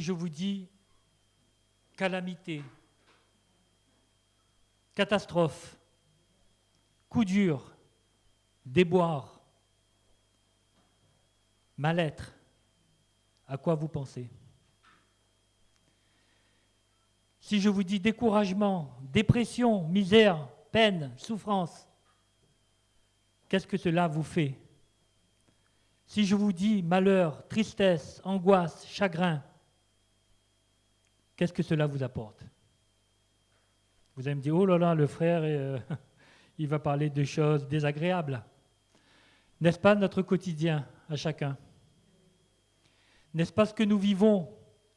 je vous dis calamité, catastrophe, coup dur, déboire, mal-être, à quoi vous pensez? Si je vous dis découragement, dépression, misère, peine, souffrance, qu'est-ce que cela vous fait? Si je vous dis malheur, tristesse, angoisse, chagrin, qu'est-ce que cela vous apporte? Vous allez me dire, oh là là, le frère, il va parler de choses désagréables. N'est-ce pas notre quotidien à chacun? N'est-ce pas ce que nous vivons?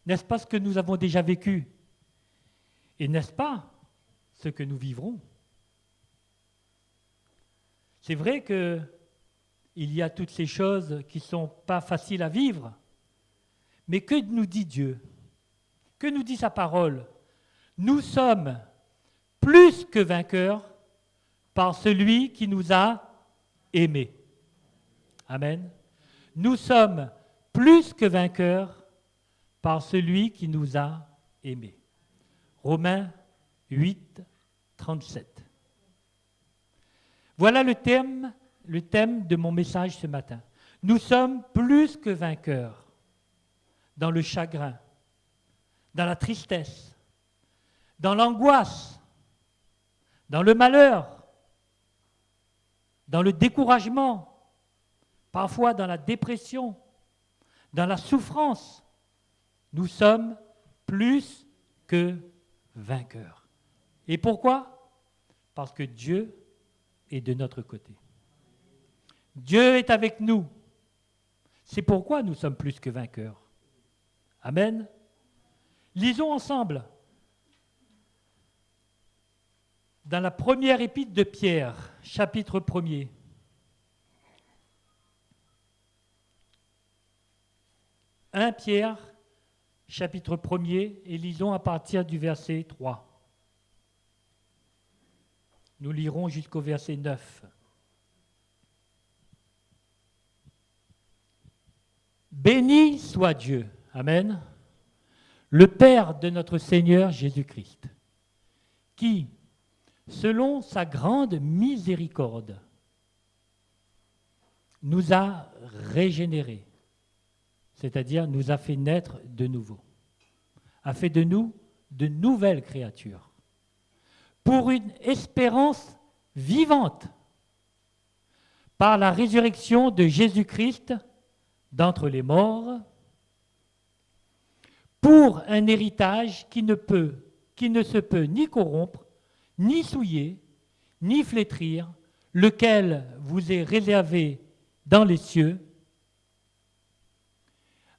N'est-ce pas ce que nous avons déjà vécu? Et n'est-ce pas ce que nous vivrons? C'est vrai qu'il y a toutes ces choses qui ne sont pas faciles à vivre, mais que nous dit Dieu? Que nous dit sa parole? Nous sommes plus que vainqueurs par celui qui nous a aimés. Amen. Nous sommes plus que vainqueurs par celui qui nous a aimés. Romains 8, 37. Voilà le thème de mon message ce matin. Nous sommes plus que vainqueurs dans le chagrin, dans la tristesse, dans l'angoisse, dans le malheur, dans le découragement, parfois dans la dépression, dans la souffrance. Nous sommes plus que vainqueurs. Et pourquoi? Parce que Dieu est de notre côté. Dieu est avec nous. C'est pourquoi nous sommes plus que vainqueurs. Amen. Lisons ensemble dans la première épître de Pierre, chapitre 1er. « 1 Pierre, chapitre 1er, et lisons à partir du verset 3. Nous lirons jusqu'au verset 9. Béni soit Dieu, amen, le Père de notre Seigneur Jésus-Christ, qui, selon sa grande miséricorde, nous a régénérés, c'est-à-dire nous a fait naître de nouveau, a fait de nous de nouvelles créatures, pour une espérance vivante, par la résurrection de Jésus-Christ d'entre les morts, pour un héritage qui ne se peut ni corrompre, ni souiller, ni flétrir, lequel vous est réservé dans les cieux,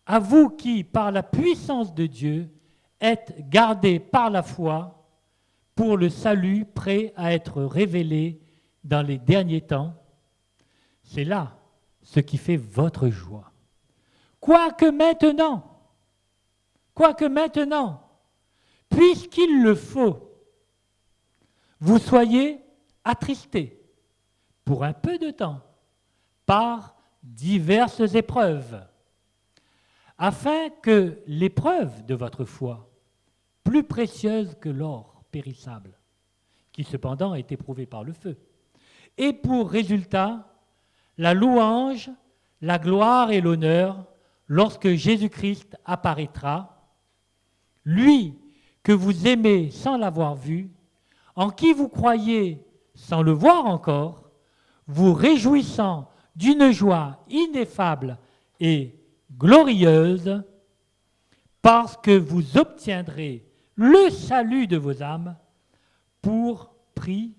à vous qui, par la puissance de Dieu, êtes gardés par la foi pour le salut prêt à être révélé dans les derniers temps. C'est là ce qui fait votre joie. Quoique maintenant, puisqu'il le faut, vous soyez attristés pour un peu de temps par diverses épreuves, afin que l'épreuve de votre foi, plus précieuse que l'or périssable, qui cependant est éprouvé par le feu, ait pour résultat la louange, la gloire et l'honneur lorsque Jésus-Christ apparaîtra, lui que vous aimez sans l'avoir vu, en qui vous croyez sans le voir encore, vous réjouissant d'une joie ineffable et glorieuse, parce que vous obtiendrez le salut de vos âmes pour prix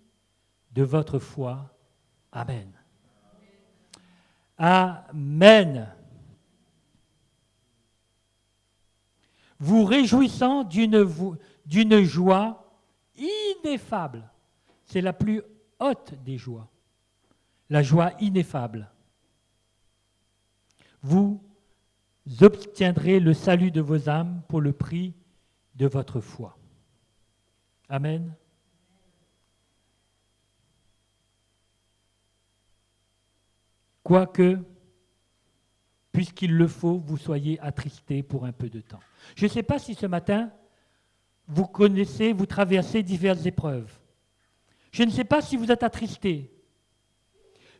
de votre foi. Amen. Amen. Vous réjouissant d'une joie ineffable. C'est la plus haute des joies. La joie ineffable. Vous obtiendrez le salut de vos âmes pour le prix de votre foi. Amen. Quoique, puisqu'il le faut, vous soyez attristés pour un peu de temps. Je ne sais pas si ce matin, vous connaissez, vous traversez diverses épreuves. Je ne sais pas si vous êtes attristés.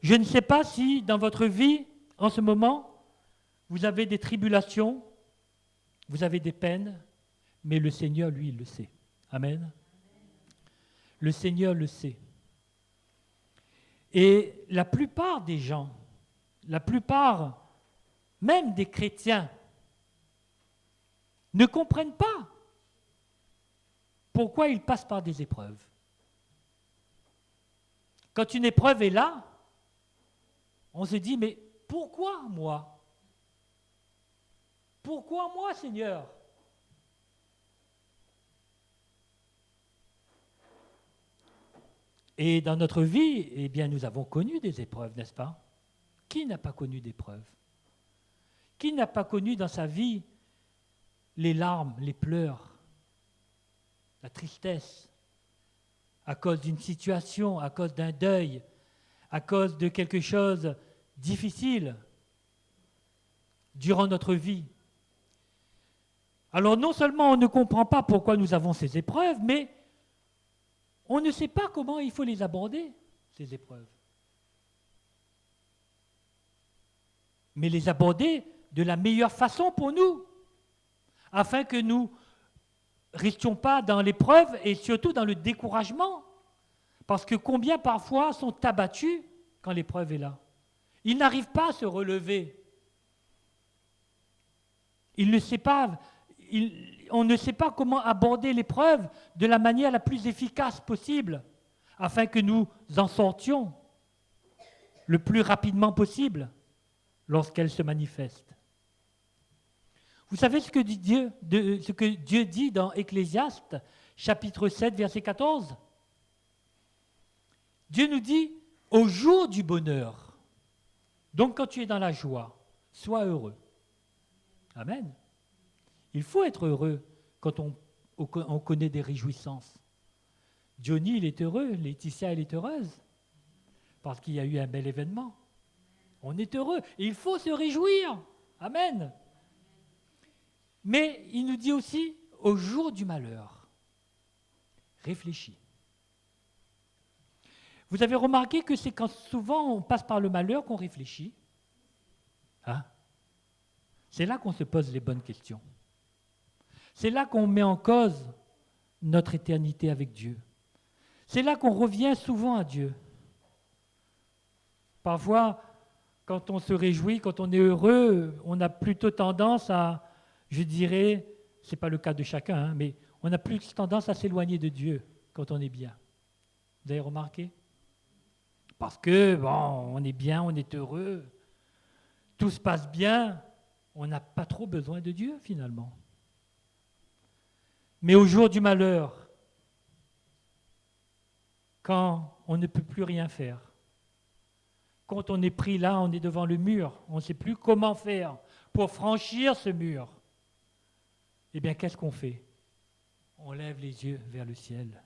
Je ne sais pas si dans votre vie, en ce moment, vous avez des tribulations, vous avez des peines, mais le Seigneur, lui, il le sait. Amen. Le Seigneur le sait. Et la plupart des gens, la plupart même des chrétiens, ne comprennent pas pourquoi ils passent par des épreuves. Quand une épreuve est là, on se dit, mais pourquoi moi? Pourquoi moi, Seigneur? Et dans notre vie, eh bien, nous avons connu des épreuves, n'est-ce pas? Qui n'a pas connu d'épreuves? Qui n'a pas connu dans sa vie les larmes, les pleurs, la tristesse, à cause d'une situation, à cause d'un deuil, à cause de quelque chose de difficile durant notre vie? Alors non seulement on ne comprend pas pourquoi nous avons ces épreuves, mais on ne sait pas comment il faut les aborder, ces épreuves. Mais les aborder de la meilleure façon pour nous, afin que nous ne restions pas dans l'épreuve et surtout dans le découragement. Parce que combien parfois sont abattus quand l'épreuve est là? Ils n'arrivent pas à se relever. Ils ne savent pas, on ne sait pas comment aborder l'épreuve de la manière la plus efficace possible, afin que nous en sortions le plus rapidement possible lorsqu'elle se manifeste. Vous savez ce que Dieu dit dans Ecclésiaste, chapitre 7, verset 14? Dieu nous dit, au jour du bonheur, donc quand tu es dans la joie, sois heureux. Amen. Il faut être heureux quand on connaît des réjouissances. Johnny, il est heureux, Laetitia, elle est heureuse, parce qu'il y a eu un bel événement. On est heureux, et il faut se réjouir. Amen. Mais il nous dit aussi, au jour du malheur, réfléchis. Vous avez remarqué que c'est quand souvent on passe par le malheur qu'on réfléchit. Hein? C'est là qu'on se pose les bonnes questions. C'est là qu'on met en cause notre éternité avec Dieu. C'est là qu'on revient souvent à Dieu. Parfois, quand on se réjouit, quand on est heureux, on a plutôt tendance à, je dirais, ce n'est pas le cas de chacun, hein, mais on a plus tendance à s'éloigner de Dieu quand on est bien. Vous avez remarqué? Parce que, bon, on est bien, on est heureux, tout se passe bien, on n'a pas trop besoin de Dieu finalement. Mais au jour du malheur, quand on ne peut plus rien faire, quand on est pris là, on est devant le mur, on ne sait plus comment faire pour franchir ce mur, eh bien, qu'est-ce qu'on fait? On lève les yeux vers le ciel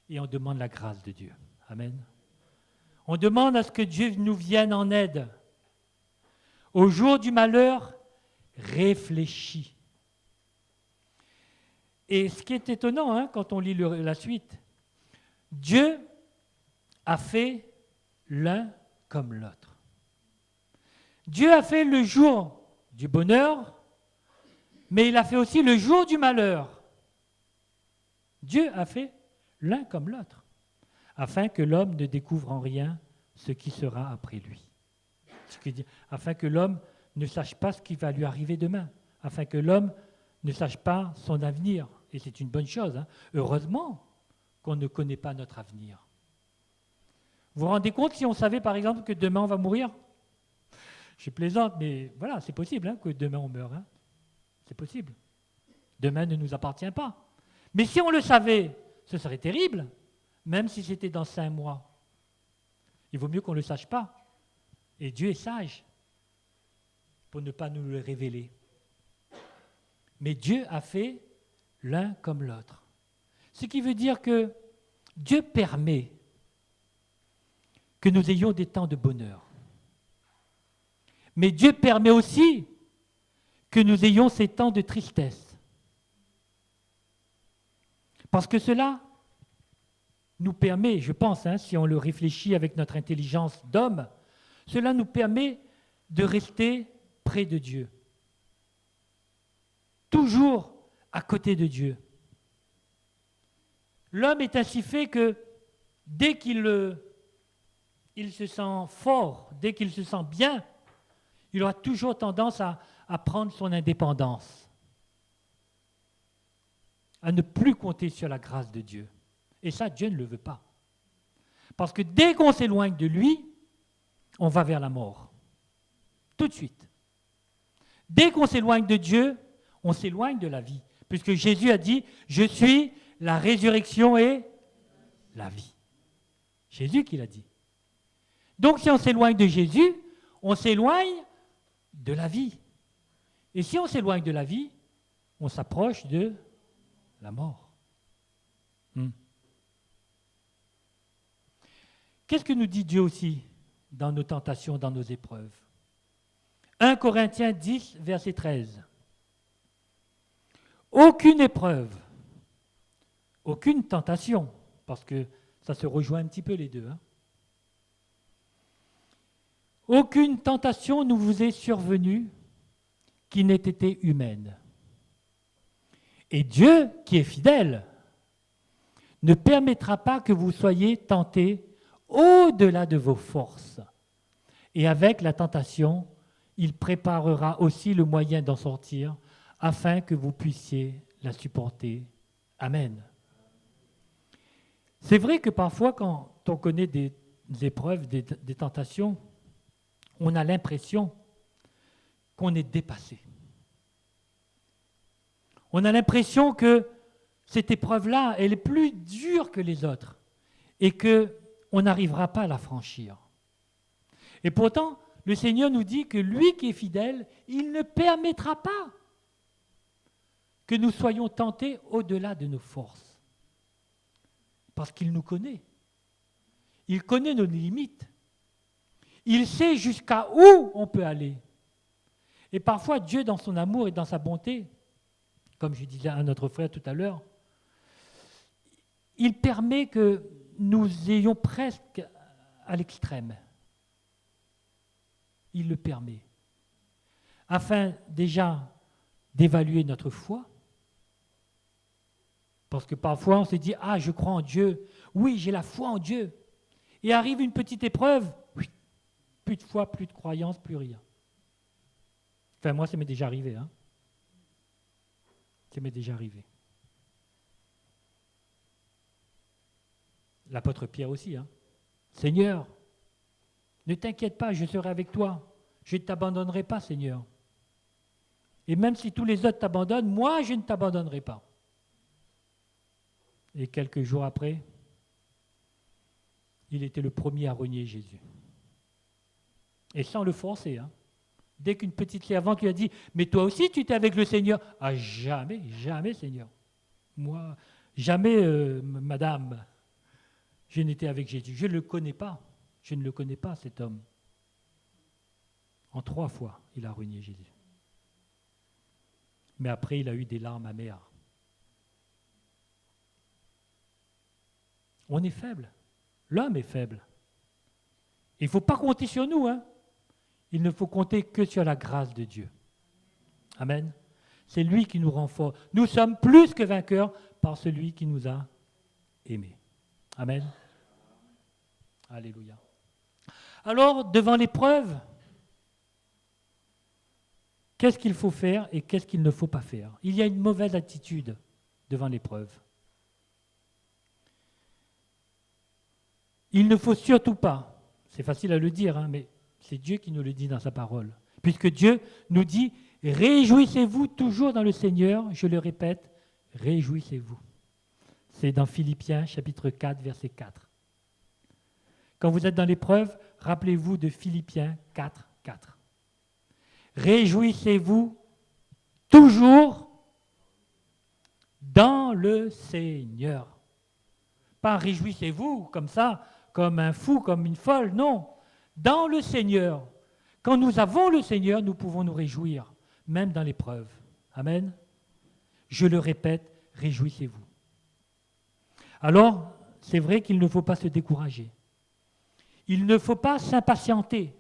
et on demande la grâce de Dieu. Amen. On demande à ce que Dieu nous vienne en aide. Au jour du malheur, réfléchis. Et ce qui est étonnant, hein, quand on lit la suite, Dieu a fait l'un comme l'autre. Dieu a fait le jour du bonheur, mais il a fait aussi le jour du malheur. Dieu a fait l'un comme l'autre, afin que l'homme ne découvre en rien ce qui sera après lui. Afin que l'homme ne sache pas ce qui va lui arriver demain, afin que l'homme ne sache pas son avenir. Et c'est une bonne chose, hein. Heureusement qu'on ne connaît pas notre avenir. Vous vous rendez compte si on savait par exemple que demain on va mourir? Je plaisante, mais voilà, c'est possible hein, que demain on meure. Hein. C'est possible. Demain ne nous appartient pas. Mais si on le savait, ce serait terrible, même si c'était dans 5 mois. Il vaut mieux qu'on ne le sache pas. Et Dieu est sage pour ne pas nous le révéler. Mais Dieu a fait l'un comme l'autre. Ce qui veut dire que Dieu permet que nous ayons des temps de bonheur. Mais Dieu permet aussi que nous ayons ces temps de tristesse. Parce que cela nous permet, je pense, si on le réfléchit avec notre intelligence d'homme, cela nous permet de rester près de Dieu. Toujours à côté de Dieu. L'homme est ainsi fait que dès qu'il se sent fort, dès qu'il se sent bien, il aura toujours tendance à prendre son indépendance, à ne plus compter sur la grâce de Dieu. Et ça, Dieu ne le veut pas. Parce que dès qu'on s'éloigne de lui, on va vers la mort. Tout de suite. Dès qu'on s'éloigne de Dieu, on s'éloigne de la vie. Puisque Jésus a dit, je suis la résurrection et la vie. Jésus qui l'a dit. Donc si on s'éloigne de Jésus, on s'éloigne de la vie. Et si on s'éloigne de la vie, on s'approche de la mort. Qu'est-ce que nous dit Dieu aussi dans nos tentations, dans nos épreuves? 1 Corinthiens 10, verset 13. Aucune épreuve, aucune tentation, parce que ça se rejoint un petit peu les deux. Aucune tentation ne vous est survenue qui n'ait été humaine. Et Dieu, qui est fidèle, ne permettra pas que vous soyez tentés au-delà de vos forces. Et avec la tentation, il préparera aussi le moyen d'en sortir afin que vous puissiez la supporter. Amen. C'est vrai que parfois, quand on connaît des épreuves, des tentations, on a l'impression qu'on est dépassé. On a l'impression que cette épreuve-là, elle est plus dure que les autres et qu'on n'arrivera pas à la franchir. Et pourtant, le Seigneur nous dit que lui qui est fidèle, il ne permettra pas que nous soyons tentés au-delà de nos forces. Parce qu'il nous connaît. Il connaît nos limites. Il sait jusqu'à où on peut aller. Et parfois, Dieu, dans son amour et dans sa bonté, comme je disais à notre frère tout à l'heure, il permet que nous ayons presque à l'extrême. Il le permet. Afin déjà d'évaluer notre foi. Parce que parfois on se dit, ah, je crois en Dieu. Oui, j'ai la foi en Dieu. Et arrive une petite épreuve. Oui, plus de foi, plus de croyance, plus rien. Enfin, moi, ça m'est déjà arrivé. Ça m'est déjà arrivé. L'apôtre Pierre aussi. Seigneur, ne t'inquiète pas, je serai avec toi. Je ne t'abandonnerai pas, Seigneur. Et même si tous les autres t'abandonnent, moi, je ne t'abandonnerai pas. Et quelques jours après, il était le premier à renier Jésus. Et sans le forcer. Dès qu'une petite servante lui a dit, mais toi aussi tu étais avec le Seigneur. Ah, jamais, jamais, Seigneur. Moi, jamais, madame, je n'étais avec Jésus. Je ne le connais pas. Je ne le connais pas, cet homme. En 3 fois, il a renié Jésus. Mais après, il a eu des larmes amères. On est faible. L'homme est faible. Il ne faut pas compter sur nous. Il ne faut compter que sur la grâce de Dieu. Amen. C'est lui qui nous rend forts. Nous sommes plus que vainqueurs par celui qui nous a aimés. Amen. Alléluia. Alors, devant l'épreuve, qu'est-ce qu'il faut faire et qu'est-ce qu'il ne faut pas faire? Il y a une mauvaise attitude devant l'épreuve. Il ne faut surtout pas, c'est facile à le dire, mais c'est Dieu qui nous le dit dans sa parole. Puisque Dieu nous dit, réjouissez-vous toujours dans le Seigneur, je le répète, réjouissez-vous. C'est dans Philippiens chapitre 4, verset 4. Quand vous êtes dans l'épreuve, rappelez-vous de Philippiens 4, 4. Réjouissez-vous toujours dans le Seigneur. Pas réjouissez-vous comme ça, comme un fou, comme une folle, non. Dans le Seigneur. Quand nous avons le Seigneur, nous pouvons nous réjouir, même dans l'épreuve. Amen. Je le répète, réjouissez-vous. Alors, c'est vrai qu'il ne faut pas se décourager. Il ne faut pas s'impatienter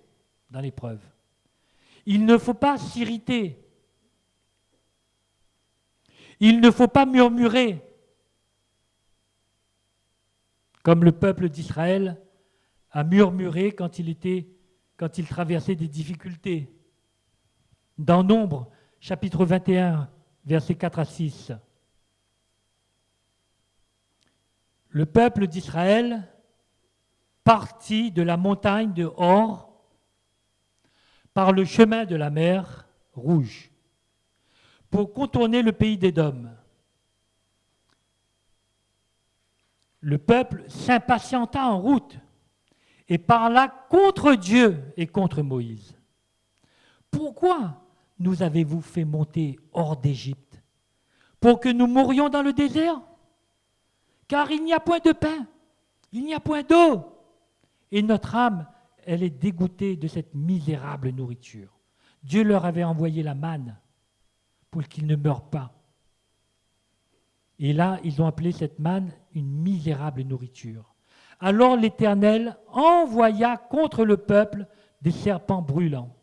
dans l'épreuve. Il ne faut pas s'irriter. Il ne faut pas murmurer, comme le peuple d'Israël a murmuré quand il traversait des difficultés. Dans Nombre, chapitre 21, versets 4 à 6. Le peuple d'Israël partit de la montagne de Hor par le chemin de la mer Rouge pour contourner le pays d'Édom. Le peuple s'impatienta en route et parla contre Dieu et contre Moïse. Pourquoi nous avez-vous fait monter hors d'Égypte? Pour que nous mourions dans le désert? Car il n'y a point de pain, il n'y a point d'eau. Et notre âme, elle est dégoûtée de cette misérable nourriture. Dieu leur avait envoyé la manne pour qu'ils ne meurent pas. Et là, ils ont appelé cette manne une misérable nourriture. Alors l'Éternel envoya contre le peuple des serpents brûlants.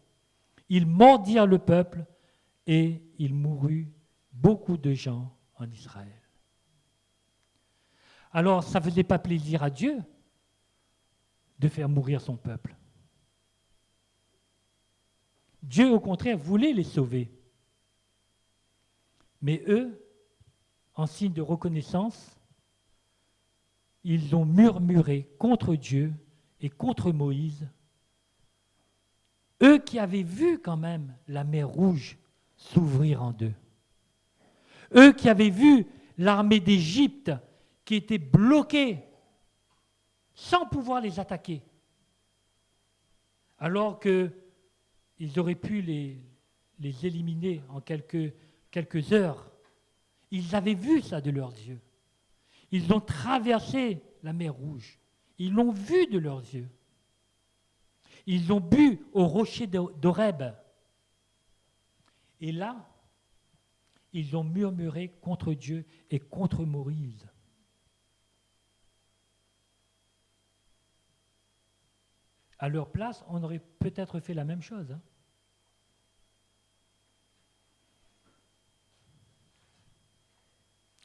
Ils mordirent le peuple et il mourut beaucoup de gens en Israël. Alors, ça ne faisait pas plaisir à Dieu de faire mourir son peuple. Dieu, au contraire, voulait les sauver. Mais eux, en signe de reconnaissance, ils ont murmuré contre Dieu et contre Moïse. Eux qui avaient vu quand même la mer Rouge s'ouvrir en deux. Eux qui avaient vu l'armée d'Égypte qui était bloquée sans pouvoir les attaquer. Alors qu'ils auraient pu les éliminer en quelques heures. Ils avaient vu ça de leurs yeux. Ils ont traversé la mer Rouge. Ils l'ont vu de leurs yeux. Ils ont bu au rocher d'Horeb. Et là, ils ont murmuré contre Dieu et contre Moïse. À leur place, on aurait peut-être fait la même chose. Hein.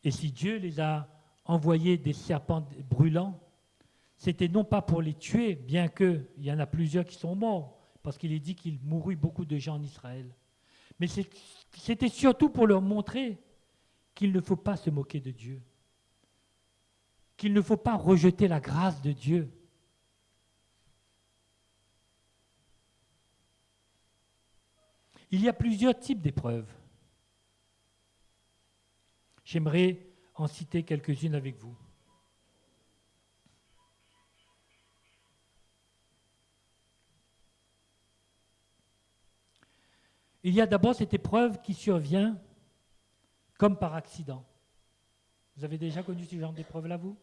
Et si Dieu les a envoyés des serpents brûlants, c'était non pas pour les tuer, bien qu'il y en a plusieurs qui sont morts, parce qu'il est dit qu'il mourut beaucoup de gens en Israël. Mais c'était surtout pour leur montrer qu'il ne faut pas se moquer de Dieu, qu'il ne faut pas rejeter la grâce de Dieu. Il y a plusieurs types d'épreuves. J'aimerais en citer quelques-unes avec vous. Il y a d'abord cette épreuve qui survient comme par accident. Vous avez déjà connu ce genre d'épreuve-là, vous?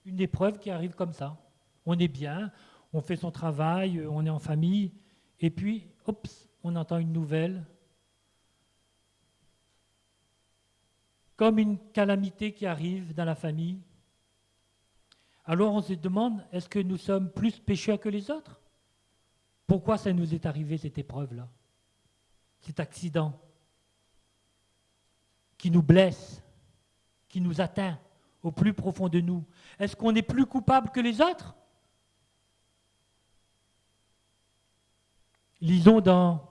Une épreuve qui arrive comme ça. On est bien, on fait son travail, on est en famille, et puis, oups, on entend une nouvelle, comme une calamité qui arrive dans la famille. Alors on se demande, est-ce que nous sommes plus pécheurs que les autres? Pourquoi ça nous est arrivé, cette épreuve-là? Cet accident qui nous blesse, qui nous atteint au plus profond de nous. Est-ce qu'on est plus coupable que les autres? Lisons dans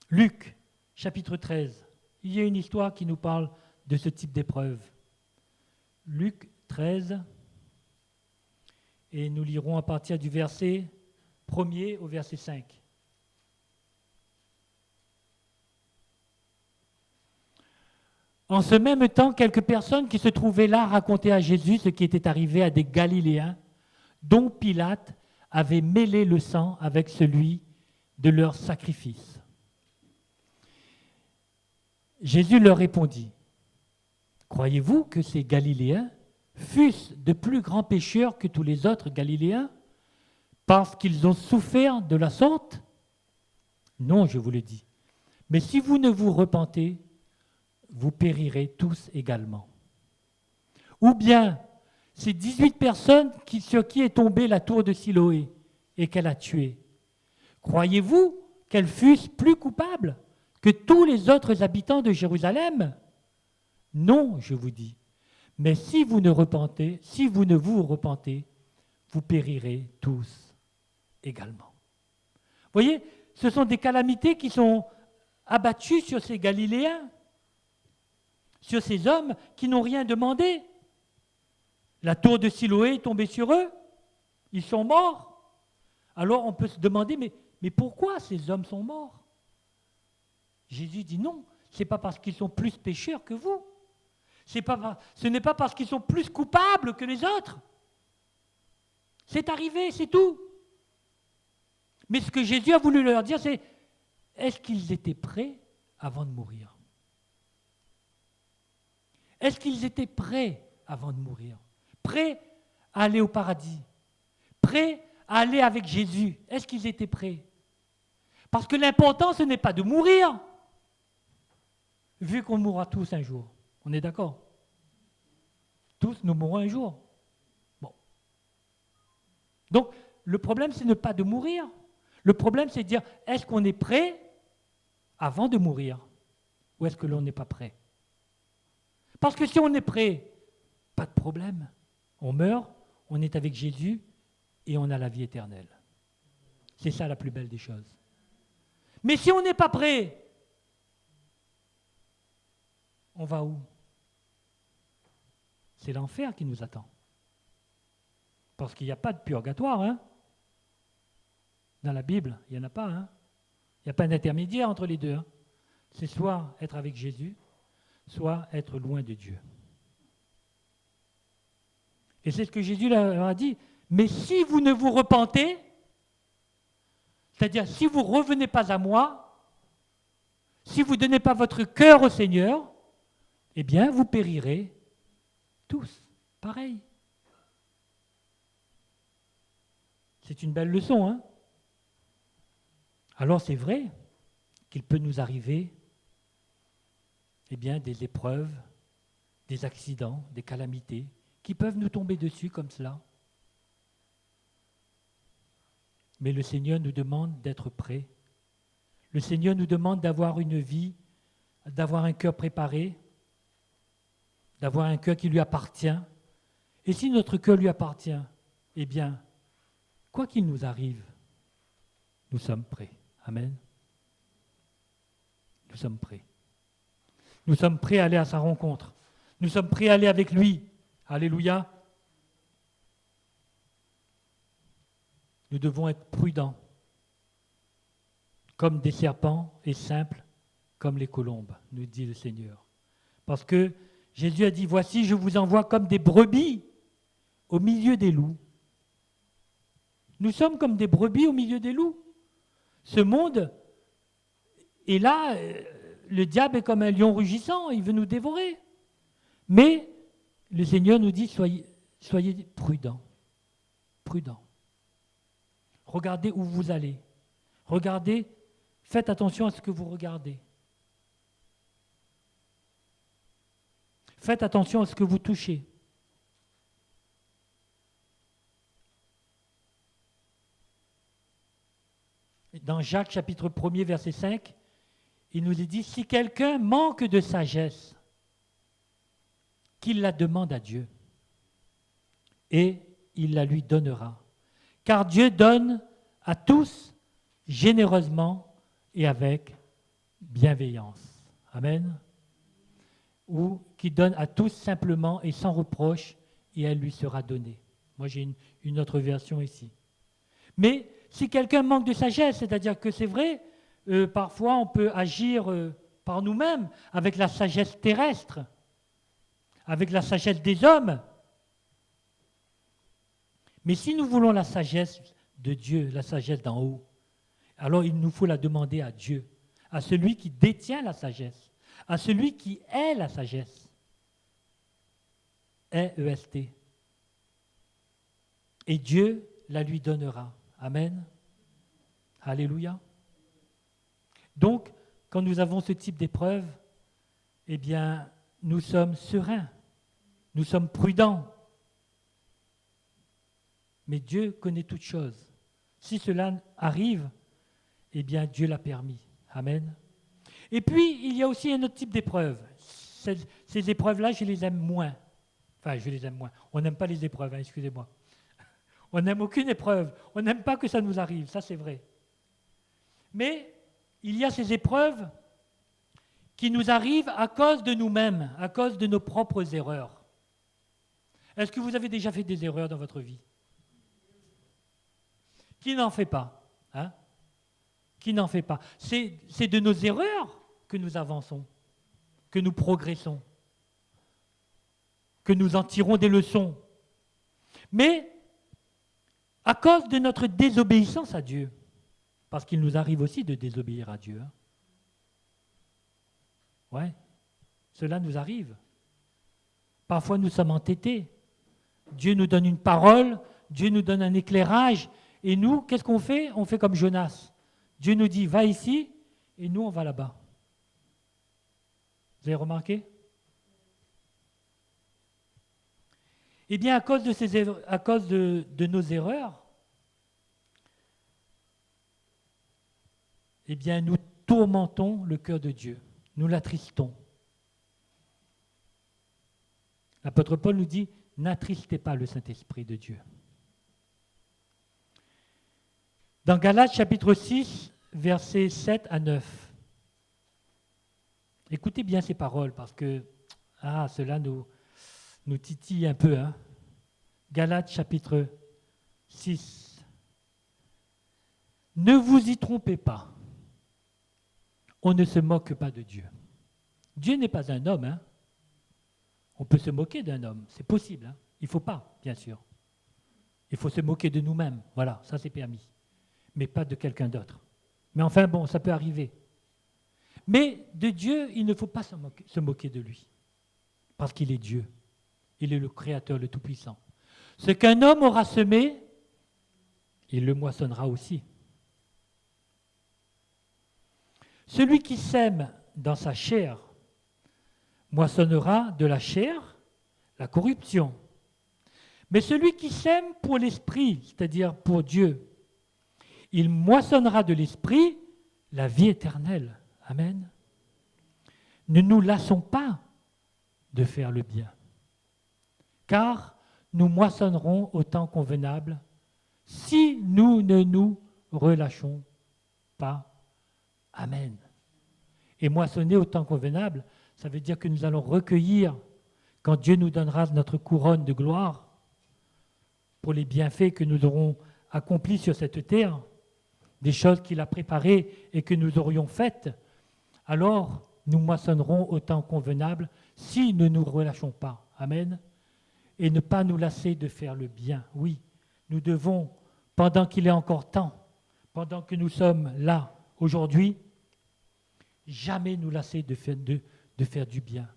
Luc, chapitre 13. Il y a une histoire qui nous parle de ce type d'épreuve. Luc 13, et nous lirons à partir du verset 1er au verset 5. En ce même temps, quelques personnes qui se trouvaient là racontaient à Jésus ce qui était arrivé à des Galiléens, dont Pilate avait mêlé le sang avec celui de leur sacrifice. Jésus leur répondit, « Croyez-vous que ces Galiléens fût-ce de plus grands pécheurs que tous les autres Galiléens, parce qu'ils ont souffert de la sorte? Non, je vous le dis. Mais si vous ne vous repentez, vous périrez tous également. Ou bien, ces 18 personnes sur qui est tombée la tour de Siloé et qu'elle a tuées, croyez-vous qu'elles fussent plus coupables que tous les autres habitants de Jérusalem? Non, je vous dis. Mais si vous ne vous repentez, vous périrez tous également. Vous voyez, ce sont des calamités qui sont abattues sur ces Galiléens, sur ces hommes qui n'ont rien demandé. La tour de Siloé est tombée sur eux, ils sont morts. Alors on peut se demander, mais pourquoi ces hommes sont morts? Jésus dit non, ce n'est pas parce qu'ils sont plus pécheurs que vous. Ce n'est pas parce qu'ils sont plus coupables que les autres. C'est arrivé, c'est tout. Mais ce que Jésus a voulu leur dire, c'est est-ce qu'ils étaient prêts avant de mourir? Est-ce qu'ils étaient prêts avant de mourir? Prêts à aller au paradis? Prêts à aller avec Jésus? Est-ce qu'ils étaient prêts? Parce que l'important, ce n'est pas de mourir, vu qu'on mourra tous un jour. On est d'accord? Tous nous mourrons un jour. Bon. Donc, le problème, c'est ne pas de mourir. Le problème, c'est de dire, est-ce qu'on est prêt avant de mourir? Ou est-ce que l'on n'est pas prêt? Parce que si on est prêt, pas de problème. On meurt, on est avec Jésus et on a la vie éternelle. C'est ça la plus belle des choses. Mais si on n'est pas prêt, on va où? C'est l'enfer qui nous attend. Parce qu'il n'y a pas de purgatoire, hein? Dans la Bible, il n'y en a pas, hein? Il n'y a pas d'intermédiaire entre les deux, hein? C'est soit être avec Jésus, soit être loin de Dieu. Et c'est ce que Jésus leur a dit. Mais si vous ne vous repentez, c'est-à-dire si vous ne revenez pas à moi, si vous ne donnez pas votre cœur au Seigneur, eh bien vous périrez tous, pareil. C'est une belle leçon, hein? Alors c'est vrai qu'il peut nous arriver eh bien, des épreuves, des accidents, des calamités qui peuvent nous tomber dessus comme cela. Mais le Seigneur nous demande d'être prêts. Le Seigneur nous demande d'avoir une vie, d'avoir un cœur préparé, d'avoir un cœur qui lui appartient. Et si notre cœur lui appartient, eh bien, quoi qu'il nous arrive, nous sommes prêts. Amen. Nous sommes prêts. Nous sommes prêts à aller à sa rencontre. Nous sommes prêts à aller avec lui. Alléluia. Nous devons être prudents, comme des serpents, et simples, comme les colombes, nous dit le Seigneur. Parce que Jésus a dit, voici, je vous envoie comme des brebis au milieu des loups. Nous sommes comme des brebis au milieu des loups. Ce monde est là, le diable est comme un lion rugissant, il veut nous dévorer. Mais le Seigneur nous dit, soyez prudents, prudents. Regardez où vous allez. Regardez, faites attention à ce que vous regardez. Faites attention à ce que vous touchez. Dans Jacques chapitre 1er verset 5, il nous est dit, si quelqu'un manque de sagesse, qu'il la demande à Dieu, et il la lui donnera. Car Dieu donne à tous généreusement et avec bienveillance. Amen. Ou qui donne à tous simplement et sans reproche, et elle lui sera donnée. Moi j'ai une autre version ici. Mais si quelqu'un manque de sagesse, c'est-à-dire que c'est vrai, parfois on peut agir par nous-mêmes avec la sagesse terrestre, avec la sagesse des hommes. Mais si nous voulons la sagesse de Dieu, la sagesse d'en haut, alors il nous faut la demander à Dieu, à celui qui détient la sagesse, à celui qui est la sagesse. E-S-T. Et Dieu la lui donnera. Amen. Alléluia. Donc, quand nous avons ce type d'épreuve, eh bien, nous sommes sereins, nous sommes prudents. Mais Dieu connaît toutes choses. Si cela arrive, eh bien, Dieu l'a permis. Amen. Et puis, il y a aussi un autre type d'épreuve. Ces épreuves-là, je les aime moins. Enfin, je les aime moins. On n'aime pas les épreuves, excusez-moi. On n'aime aucune épreuve. On n'aime pas que ça nous arrive, ça c'est vrai. Mais il y a ces épreuves qui nous arrivent à cause de nous-mêmes, à cause de nos propres erreurs. Est-ce que vous avez déjà fait des erreurs dans votre vie? Qui n'en fait pas, hein? Qui n'en fait pas? C'est de nos erreurs que nous avançons, que nous progressons, que nous en tirons des leçons. Mais à cause de notre désobéissance à Dieu, parce qu'il nous arrive aussi de désobéir à Dieu. Hein? Ouais, cela nous arrive. Parfois nous sommes entêtés. Dieu nous donne une parole, Dieu nous donne un éclairage, et nous, qu'est-ce qu'on fait? On fait comme Jonas. Dieu nous dit, va ici, et nous, on va là-bas. Vous avez remarqué? Eh bien, à cause de nos erreurs, eh bien, nous tourmentons le cœur de Dieu. Nous l'attristons. L'apôtre Paul nous dit, n'attristez pas le Saint-Esprit de Dieu. Dans Galates chapitre 6, versets 7 à 9. Écoutez bien ces paroles parce que cela nous titille un peu. Hein. Galates chapitre 6. Ne vous y trompez pas. On ne se moque pas de Dieu. Dieu n'est pas un homme. Hein. On peut se moquer d'un homme, c'est possible. Hein. Il ne faut pas, bien sûr. Il faut se moquer de nous-mêmes. Voilà, ça c'est permis. Mais pas de quelqu'un d'autre. Mais enfin, bon, ça peut arriver. Mais de Dieu, il ne faut pas se moquer de lui. Parce qu'il est Dieu. Il est le Créateur, le Tout-Puissant. Ce qu'un homme aura semé, il le moissonnera aussi. Celui qui sème dans sa chair moissonnera de la chair la corruption. Mais celui qui sème pour l'esprit, c'est-à-dire pour Dieu, il moissonnera de l'esprit la vie éternelle. Amen. Ne nous lassons pas de faire le bien, car nous moissonnerons au temps convenable si nous ne nous relâchons pas. Amen. Et moissonner au temps convenable, ça veut dire que nous allons recueillir, quand Dieu nous donnera notre couronne de gloire, pour les bienfaits que nous aurons accomplis sur cette terre, des choses qu'il a préparées et que nous aurions faites, alors nous moissonnerons au temps convenable si nous ne nous relâchons pas. Amen. Et ne pas nous lasser de faire le bien. Oui, nous devons, pendant qu'il est encore temps, pendant que nous sommes là aujourd'hui, jamais nous lasser de faire du bien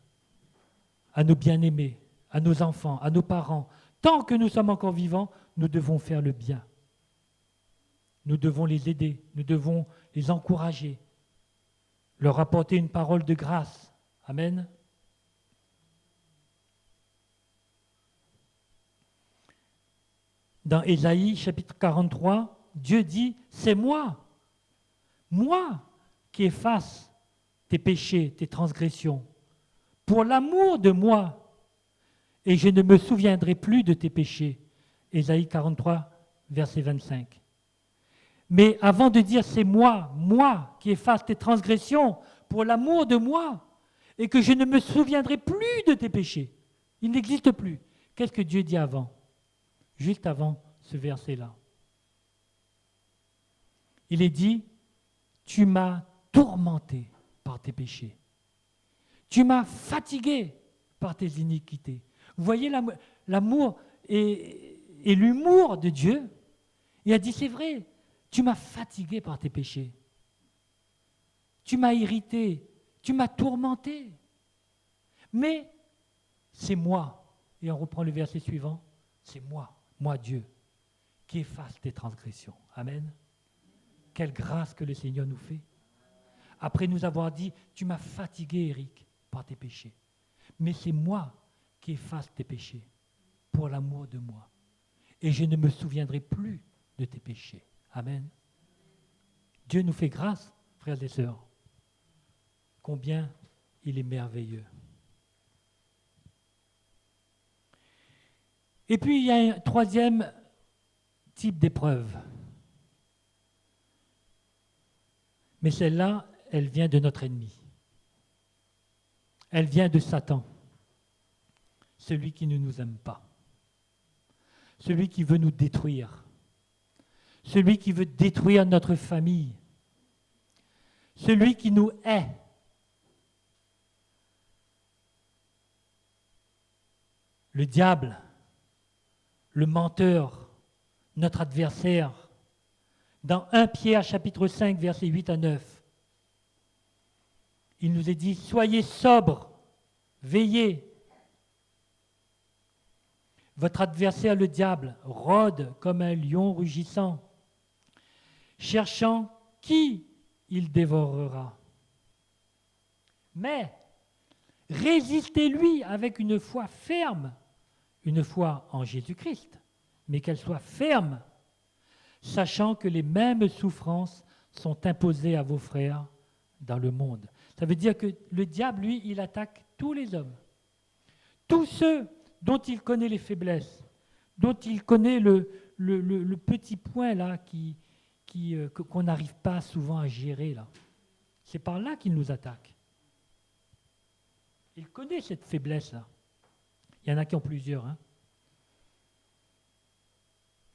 à nos bien-aimés, à nos enfants, à nos parents. Tant que nous sommes encore vivants, nous devons faire le bien. Nous devons les aider, nous devons les encourager, leur apporter une parole de grâce. Amen. Dans Ésaïe chapitre 43, Dieu dit, c'est moi qui efface tes péchés, tes transgressions, pour l'amour de moi, et je ne me souviendrai plus de tes péchés. Ésaïe 43, verset 25. Mais avant de dire c'est moi qui efface tes transgressions pour l'amour de moi, et que je ne me souviendrai plus de tes péchés, il n'existe plus. Qu'est-ce que Dieu dit avant? Juste avant ce verset-là. Il est dit, tu m'as tourmenté par tes péchés. Tu m'as fatigué par tes iniquités. Vous voyez l'amour et l'humour de Dieu? Il a dit, c'est vrai, tu m'as fatigué par tes péchés. Tu m'as irrité, tu m'as tourmenté. Mais c'est moi. Et on reprend le verset suivant. C'est moi Dieu, qui efface tes transgressions. Amen. Quelle grâce que le Seigneur nous fait. Après nous avoir dit, tu m'as fatigué, Éric, par tes péchés. Mais c'est moi qui efface tes péchés pour l'amour de moi. Et je ne me souviendrai plus de tes péchés. Amen. Dieu nous fait grâce, frères et sœurs. Combien il est merveilleux. Et puis il y a un troisième type d'épreuve. Mais celle-là, elle vient de notre ennemi. Elle vient de Satan, celui qui ne nous aime pas, celui qui veut nous détruire, celui qui veut détruire notre famille, celui qui nous hait. Le diable, le menteur, notre adversaire. Dans 1 Pierre chapitre 5, versets 8 à 9, il nous est dit, soyez sobres, veillez. Votre adversaire, le diable, rôde comme un lion rugissant, cherchant qui il dévorera. Mais résistez-lui avec une foi ferme, une foi en Jésus-Christ, mais qu'elle soit ferme, sachant que les mêmes souffrances sont imposées à vos frères dans le monde. Ça veut dire que le diable, lui, il attaque tous les hommes. Tous ceux dont il connaît les faiblesses, dont il connaît le petit point là qu'on n'arrive pas souvent à gérer. Là. C'est par là qu'il nous attaque. Il connaît cette faiblesse-là. Il y en a qui ont plusieurs. Hein.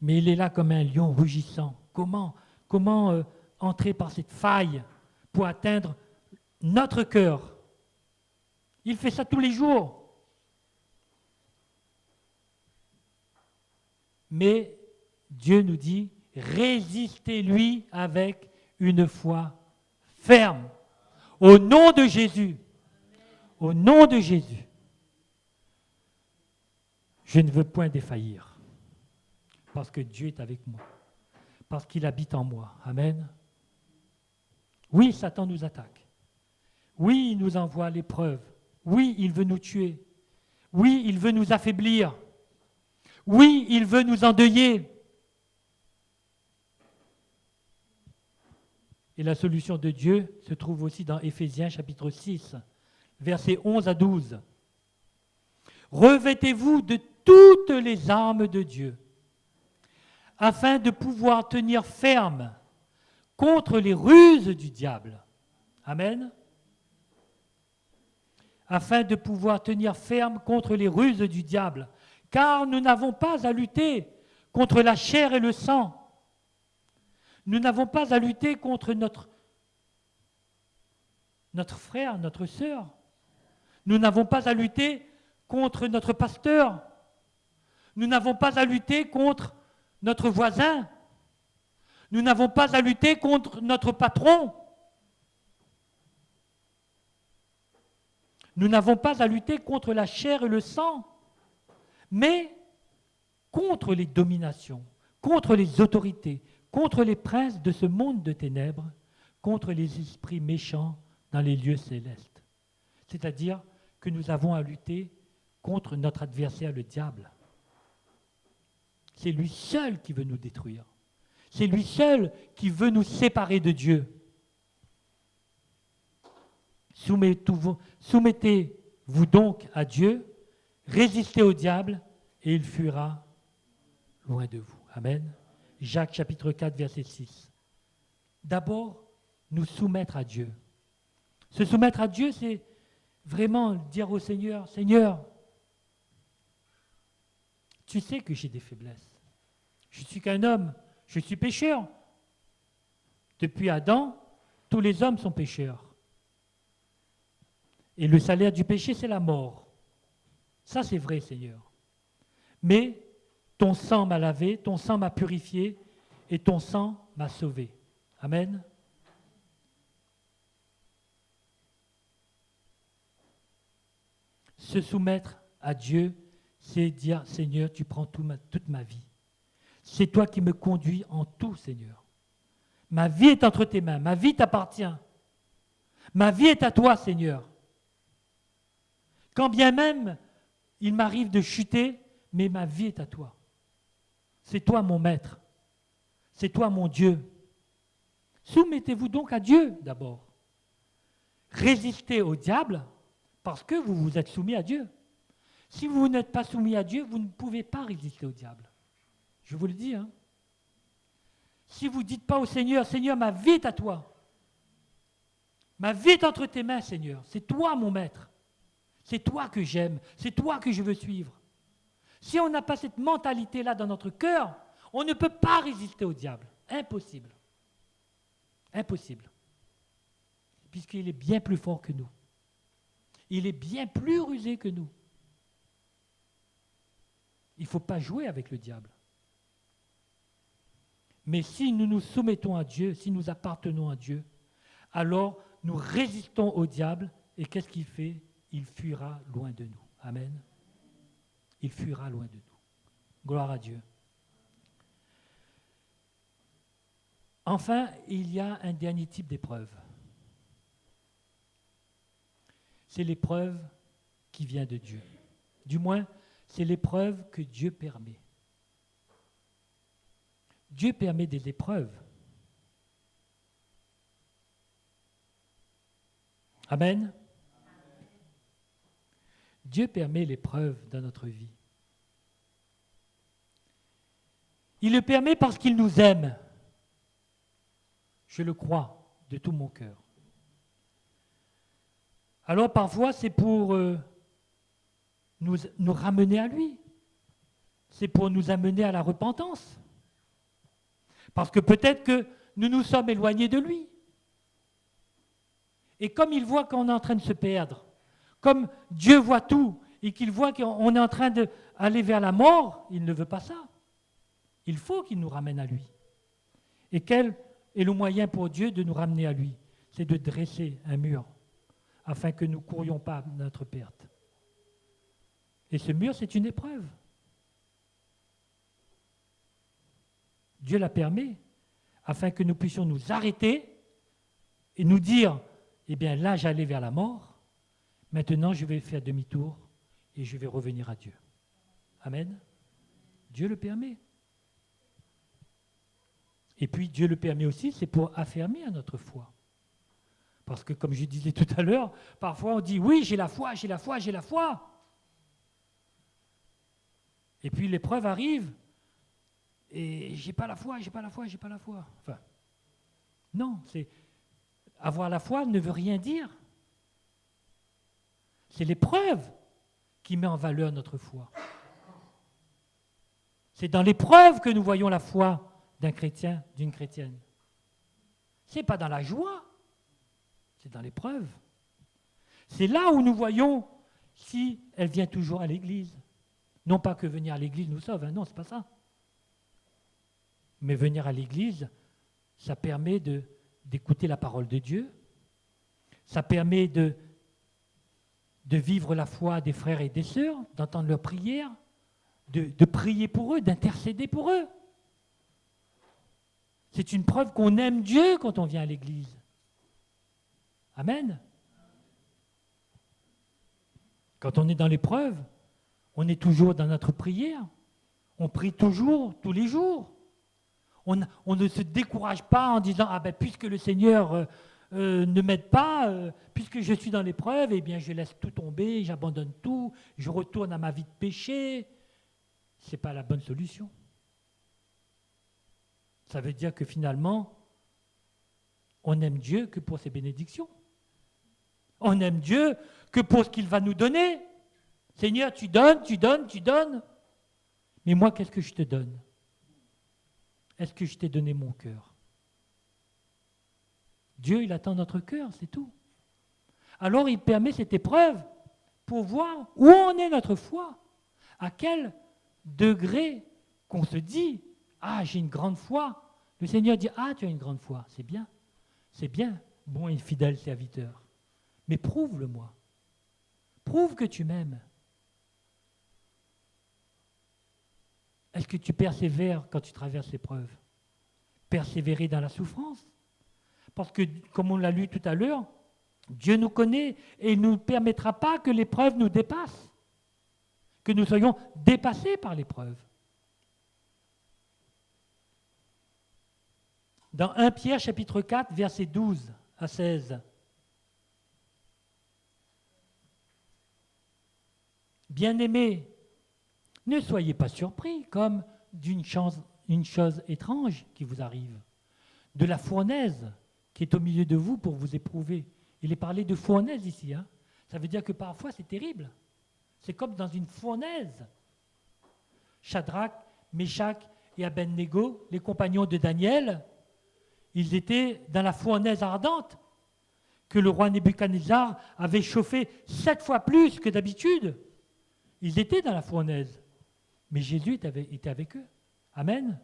Mais il est là comme un lion rugissant. Comment entrer par cette faille pour atteindre notre cœur? Il fait ça tous les jours. Mais Dieu nous dit, résistez-lui avec une foi ferme. Au nom de Jésus. Au nom de Jésus. Je ne veux point défaillir. Parce que Dieu est avec moi. Parce qu'il habite en moi. Amen. Oui, Satan nous attaque. Oui, il nous envoie l'épreuve. Oui, il veut nous tuer. Oui, il veut nous affaiblir. Oui, il veut nous endeuiller. Et la solution de Dieu se trouve aussi dans Éphésiens chapitre 6, versets 11 à 12. Revêtez-vous de toutes les armes de Dieu, afin de pouvoir tenir ferme contre les ruses du diable. Amen. Afin de pouvoir tenir ferme contre les ruses du diable. Car nous n'avons pas à lutter contre la chair et le sang. Nous n'avons pas à lutter contre notre frère, notre sœur. Nous n'avons pas à lutter contre notre pasteur. Nous n'avons pas à lutter contre notre voisin. Nous n'avons pas à lutter contre notre patron. Nous n'avons pas à lutter contre la chair et le sang, mais contre les dominations, contre les autorités, contre les princes de ce monde de ténèbres, contre les esprits méchants dans les lieux célestes. C'est-à-dire que nous avons à lutter contre notre adversaire, le diable. C'est lui seul qui veut nous détruire. C'est lui seul qui veut nous séparer de Dieu. Soumettez-vous donc à Dieu, résistez au diable, et il fuira loin de vous. Amen. Jacques chapitre 4, verset 6. D'abord, nous soumettre à Dieu. Se soumettre à Dieu, c'est vraiment dire au Seigneur, Seigneur, tu sais que j'ai des faiblesses. Je suis qu'un homme, je suis pécheur. Depuis Adam, tous les hommes sont pécheurs. Et le salaire du péché, c'est la mort. Ça, c'est vrai, Seigneur. Mais ton sang m'a lavé, ton sang m'a purifié, et ton sang m'a sauvé. Amen. Se soumettre à Dieu, c'est dire, Seigneur, tu prends toute ma vie. C'est toi qui me conduis en tout, Seigneur. Ma vie est entre tes mains, ma vie t'appartient. Ma vie est à toi, Seigneur. Quand bien même il m'arrive de chuter, mais ma vie est à toi. C'est toi mon maître. C'est toi mon Dieu. Soumettez-vous donc à Dieu d'abord. Résistez au diable parce que vous vous êtes soumis à Dieu. Si vous n'êtes pas soumis à Dieu, vous ne pouvez pas résister au diable. Je vous le dis. Hein. Si vous ne dites pas au Seigneur, Seigneur, ma vie est à toi. Ma vie est entre tes mains, Seigneur. C'est toi mon maître. C'est toi que j'aime. C'est toi que je veux suivre. Si on n'a pas cette mentalité-là dans notre cœur, on ne peut pas résister au diable. Impossible. Impossible. Puisqu'il est bien plus fort que nous. Il est bien plus rusé que nous. Il ne faut pas jouer avec le diable. Mais si nous nous soumettons à Dieu, si nous appartenons à Dieu, alors nous résistons au diable et qu'est-ce qu'il fait? Il fuira loin de nous. Amen. Il fuira loin de nous. Gloire à Dieu. Enfin, il y a un dernier type d'épreuve. C'est l'épreuve qui vient de Dieu. Du moins, c'est l'épreuve que Dieu permet. Dieu permet des épreuves. Amen. Dieu permet l'épreuve dans notre vie. Il le permet parce qu'il nous aime. Je le crois de tout mon cœur. Alors parfois c'est pour nous ramener à lui. C'est pour nous amener à la repentance. Parce que peut-être que nous nous sommes éloignés de lui. Et comme il voit qu'on est en train de se perdre, comme Dieu voit tout et qu'il voit qu'on est en train d'aller vers la mort, il ne veut pas ça. Il faut qu'il nous ramène à lui. Et quel est le moyen pour Dieu de nous ramener à lui? C'est de dresser un mur afin que nous ne courions pas notre perte. Et ce mur, c'est une épreuve. Dieu la permet afin que nous puissions nous arrêter et nous dire, eh bien là, j'allais vers la mort, maintenant je vais faire demi-tour et je vais revenir à Dieu. Amen. Dieu le permet. Et puis Dieu le permet aussi, c'est pour affermir notre foi. Parce que comme je disais tout à l'heure, parfois on dit, oui, j'ai la foi, j'ai la foi, j'ai la foi. Et puis l'épreuve arrive, et j'ai pas la foi, j'ai pas la foi, j'ai pas la foi. Enfin, non, avoir la foi ne veut rien dire. C'est l'épreuve qui met en valeur notre foi. C'est dans l'épreuve que nous voyons la foi d'un chrétien, d'une chrétienne. Ce n'est pas dans la joie, c'est dans l'épreuve. C'est là où nous voyons si elle vient toujours à l'église. Non pas que venir à l'église nous sauve, hein, non, ce n'est pas ça. Mais venir à l'église, ça permet d'écouter la parole de Dieu, ça permet de vivre la foi des frères et des sœurs, d'entendre leurs prières, de prier pour eux, d'intercéder pour eux. C'est une preuve qu'on aime Dieu quand on vient à l'église. Amen. Quand on est dans l'épreuve, on est toujours dans notre prière. On prie toujours, tous les jours. On ne se décourage pas en disant « Ah ben, puisque le Seigneur ne m'aide pas, puisque je suis dans l'épreuve, eh bien je laisse tout tomber, j'abandonne tout, je retourne à ma vie de péché. » Ce n'est pas la bonne solution. Ça veut dire que finalement, on n'aime Dieu que pour ses bénédictions. On n'aime Dieu que pour ce qu'il va nous donner. Seigneur, tu donnes, tu donnes, tu donnes. Mais moi, qu'est-ce que je te donne? Est-ce que je t'ai donné mon cœur? Dieu, il attend notre cœur, c'est tout. Alors, il permet cette épreuve pour voir où en est notre foi. À quel degré qu'on se dit « Ah, j'ai une grande foi ». Le Seigneur dit « Ah, tu as une grande foi, c'est bien, bon et fidèle serviteur. Mais prouve-le-moi. Prouve que tu m'aimes. Est-ce que tu persévères quand tu traverses l'épreuve? Persévérer dans la souffrance. Parce que, comme on l'a lu tout à l'heure, Dieu nous connaît et il ne nous permettra pas que l'épreuve nous dépasse, que nous soyons dépassés par l'épreuve. Dans 1 Pierre chapitre 4, versets 12 à 16. Bien-aimés, ne soyez pas surpris comme d'une chose étrange qui vous arrive, de la fournaise qui est au milieu de vous pour vous éprouver. Il est parlé de fournaise ici. Ça veut dire que parfois c'est terrible. C'est comme dans une fournaise. Shadrach, Meshach et Abednego, les compagnons de Daniel, ils étaient dans la fournaise ardente que le roi Nebuchadnezzar avait chauffée 7 fois plus que d'habitude. Ils étaient dans la fournaise. Mais Jésus était avec eux. Amen.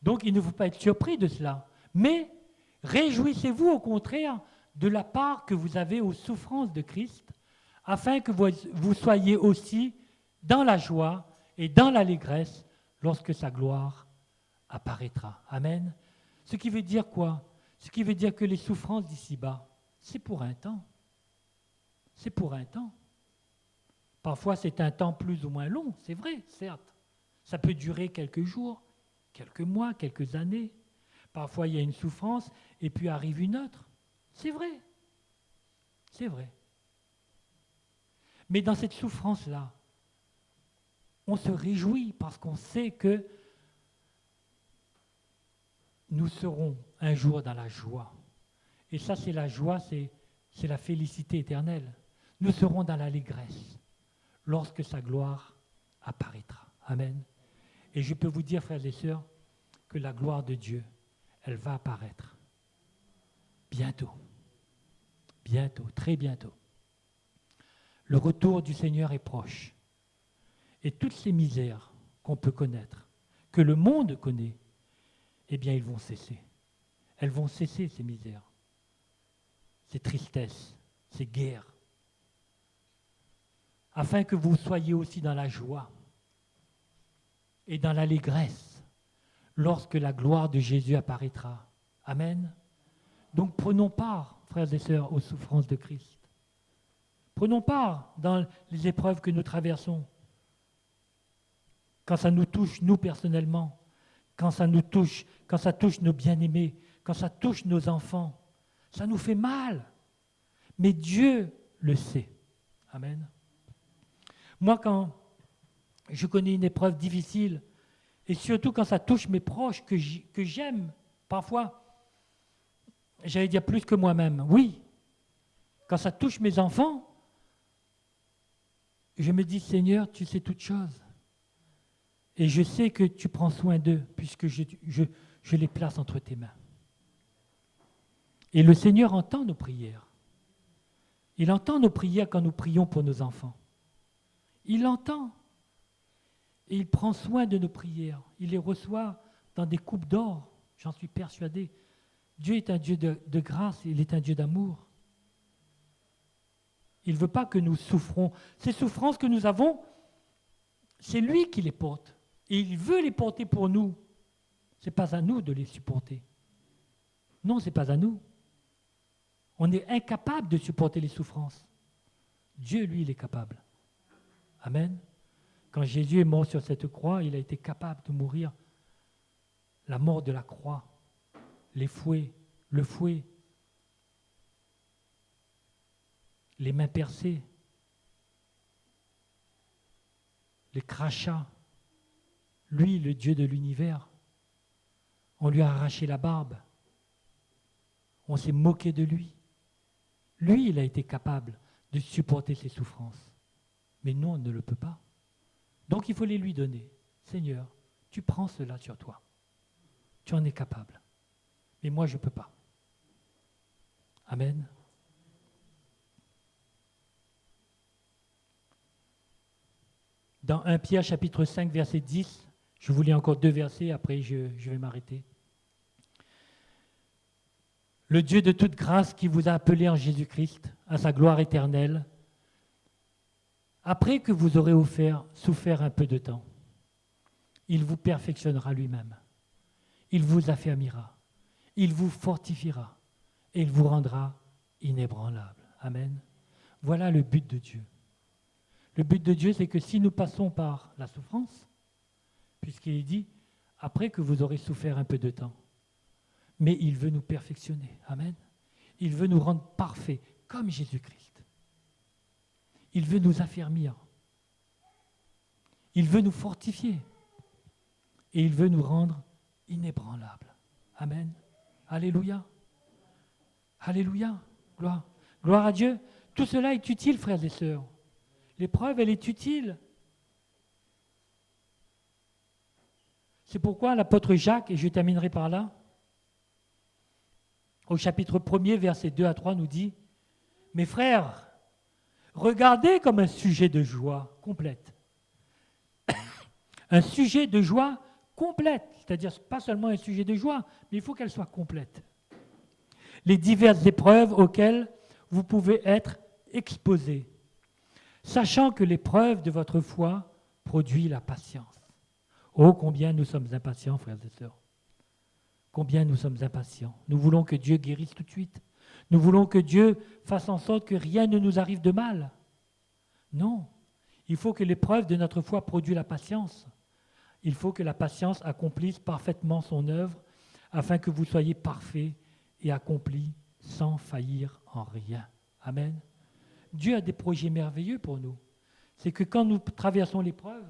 Donc il ne faut pas être surpris de cela. Mais réjouissez-vous au contraire de la part que vous avez aux souffrances de Christ, afin que vous soyez aussi dans la joie et dans l'allégresse lorsque sa gloire apparaîtra. Amen. Ce qui veut dire quoi? Ce qui veut dire que les souffrances d'ici-bas, c'est pour un temps. C'est pour un temps. Parfois, c'est un temps plus ou moins long, c'est vrai, certes. Ça peut durer quelques jours, quelques mois, quelques années. Parfois, il y a une souffrance et puis arrive une autre. C'est vrai. C'est vrai. Mais dans cette souffrance-là, on se réjouit parce qu'on sait que nous serons un jour dans la joie. Et ça, c'est la joie, c'est la félicité éternelle. Nous serons dans l'allégresse lorsque sa gloire apparaîtra. Amen. Et je peux vous dire, frères et sœurs, que la gloire de Dieu, elle va apparaître. Bientôt. Bientôt, très bientôt. Le retour du Seigneur est proche. Et toutes ces misères qu'on peut connaître, que le monde connaît, eh bien, ils vont cesser. Elles vont cesser, ces misères, ces tristesses, ces guerres, afin que vous soyez aussi dans la joie et dans l'allégresse lorsque la gloire de Jésus apparaîtra. Amen. Donc prenons part, frères et sœurs, aux souffrances de Christ. Prenons part dans les épreuves que nous traversons. Quand ça nous touche, nous personnellement, quand ça touche nos bien-aimés, quand ça touche nos enfants, ça nous fait mal. Mais Dieu le sait. Amen. Moi, quand je connais une épreuve difficile, et surtout quand ça touche mes proches que j'aime, parfois, j'allais dire plus que moi-même, oui, quand ça touche mes enfants, je me dis, Seigneur, tu sais toutes choses. Et je sais que tu prends soin d'eux, puisque je les place entre tes mains. Et le Seigneur entend nos prières. Il entend nos prières quand nous prions pour nos enfants. Il entend. Et il prend soin de nos prières. Il les reçoit dans des coupes d'or, j'en suis persuadé. Dieu est un Dieu de grâce, il est un Dieu d'amour. Il ne veut pas que nous souffrons. Ces souffrances que nous avons, c'est lui qui les porte. Et il veut les porter pour nous. Ce n'est pas à nous de les supporter. Non, ce n'est pas à nous. On est incapable de supporter les souffrances. Dieu, lui, il est capable. Amen. Quand Jésus est mort sur cette croix, il a été capable de mourir la mort de la croix, les fouets, le fouet, les mains percées, les crachats. Lui, le Dieu de l'univers, on lui a arraché la barbe. On s'est moqué de lui. Lui, il a été capable de supporter ses souffrances. Mais nous, on ne le peut pas. Donc il faut les lui donner. Seigneur, tu prends cela sur toi. Tu en es capable. Mais moi, je ne peux pas. Amen. Dans 1 Pierre chapitre 5, verset 10, je vous lis encore 2 versets, après je vais m'arrêter. Le Dieu de toute grâce qui vous a appelé en Jésus-Christ à sa gloire éternelle, après que vous aurez souffert un peu de temps. il vous perfectionnera lui-même. Il vous affermira. Il vous fortifiera. Et il vous rendra inébranlable. Amen. Voilà le but de Dieu. Le but de Dieu, c'est que si nous passons par la souffrance, puisqu'il dit, après que vous aurez souffert un peu de temps, mais il veut nous perfectionner. Amen. Il veut nous rendre parfaits, comme Jésus-Christ. Il veut nous affermir. Il veut nous fortifier. Et il veut nous rendre inébranlables. Amen. Alléluia. Alléluia. Gloire. Gloire à Dieu. Tout cela est utile, frères et sœurs. L'épreuve, elle est utile. C'est pourquoi l'apôtre Jacques, et je terminerai par là, au chapitre 1er, versets 2 à 3, nous dit « Mes frères, regardez comme un sujet de joie complète. » Un sujet de joie complète, c'est-à-dire pas seulement un sujet de joie, mais il faut qu'elle soit complète. Les diverses épreuves auxquelles vous pouvez être exposés, sachant que l'épreuve de votre foi produit la patience. Oh, combien nous sommes impatients, frères et sœurs. Combien nous sommes impatients. Nous voulons que Dieu guérisse tout de suite. Nous voulons que Dieu fasse en sorte que rien ne nous arrive de mal. Non, il faut que l'épreuve de notre foi produise la patience. Il faut que la patience accomplisse parfaitement son œuvre afin que vous soyez parfaits et accomplis sans faillir en rien. Amen. Dieu a des projets merveilleux pour nous. C'est que quand nous traversons l'épreuve,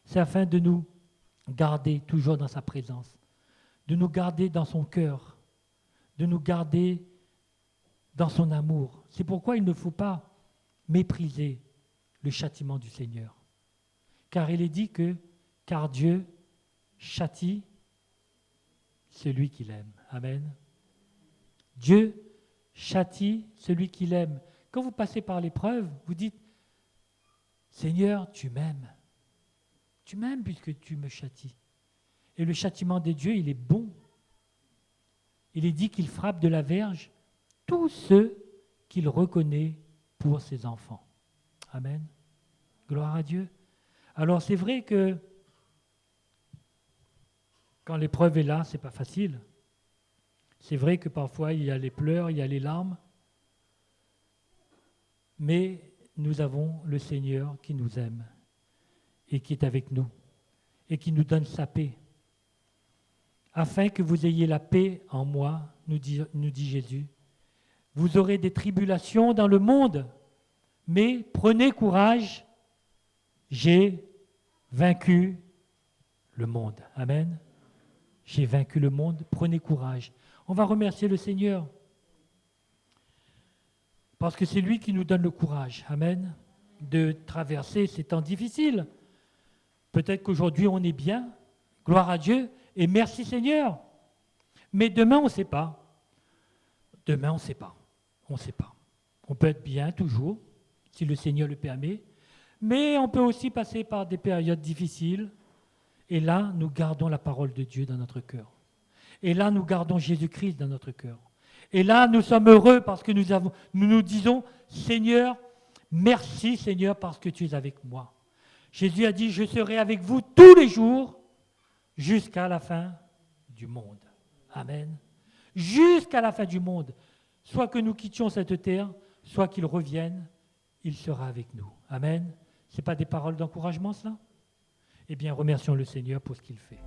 c'est afin de nous garder toujours dans sa présence, de nous garder dans son cœur, de nous garder dans son amour. C'est pourquoi il ne faut pas mépriser le châtiment du Seigneur. Car il est dit que, car Dieu châtie celui qu'il aime. Amen. Dieu châtie celui qu'il aime. Quand vous passez par l'épreuve, vous dites, Seigneur, tu m'aimes. Tu m'aimes puisque tu me châties. Et le châtiment de Dieu, il est bon. Il est dit qu'il frappe de la verge tous ceux qu'il reconnaît pour ses enfants. Amen. Gloire à Dieu. Alors c'est vrai que quand l'épreuve est là, ce n'est pas facile. C'est vrai que parfois il y a les pleurs, il y a les larmes. Mais nous avons le Seigneur qui nous aime et qui est avec nous et qui nous donne sa paix. Afin que vous ayez la paix en moi, nous dit Jésus. Vous aurez des tribulations dans le monde, mais prenez courage, j'ai vaincu le monde. Amen. J'ai vaincu le monde, prenez courage. On va remercier le Seigneur, parce que c'est lui qui nous donne le courage, amen, de traverser ces temps difficiles. Peut-être qu'aujourd'hui on est bien, gloire à Dieu, et merci Seigneur. Mais demain on ne sait pas. Demain on ne sait pas. On ne sait pas. On peut être bien toujours, si le Seigneur le permet, mais on peut aussi passer par des périodes difficiles, et là nous gardons la parole de Dieu dans notre cœur. Et là nous gardons Jésus-Christ dans notre cœur. Et là, nous sommes heureux parce que nous nous disons, Seigneur, merci Seigneur parce que tu es avec moi. Jésus a dit, je serai avec vous tous les jours jusqu'à la fin du monde. Amen. Jusqu'à la fin du monde. Soit que nous quittions cette terre, soit qu'il revienne, il sera avec nous. Amen. Ce n'est pas des paroles d'encouragement, cela? Eh bien, remercions le Seigneur pour ce qu'il fait.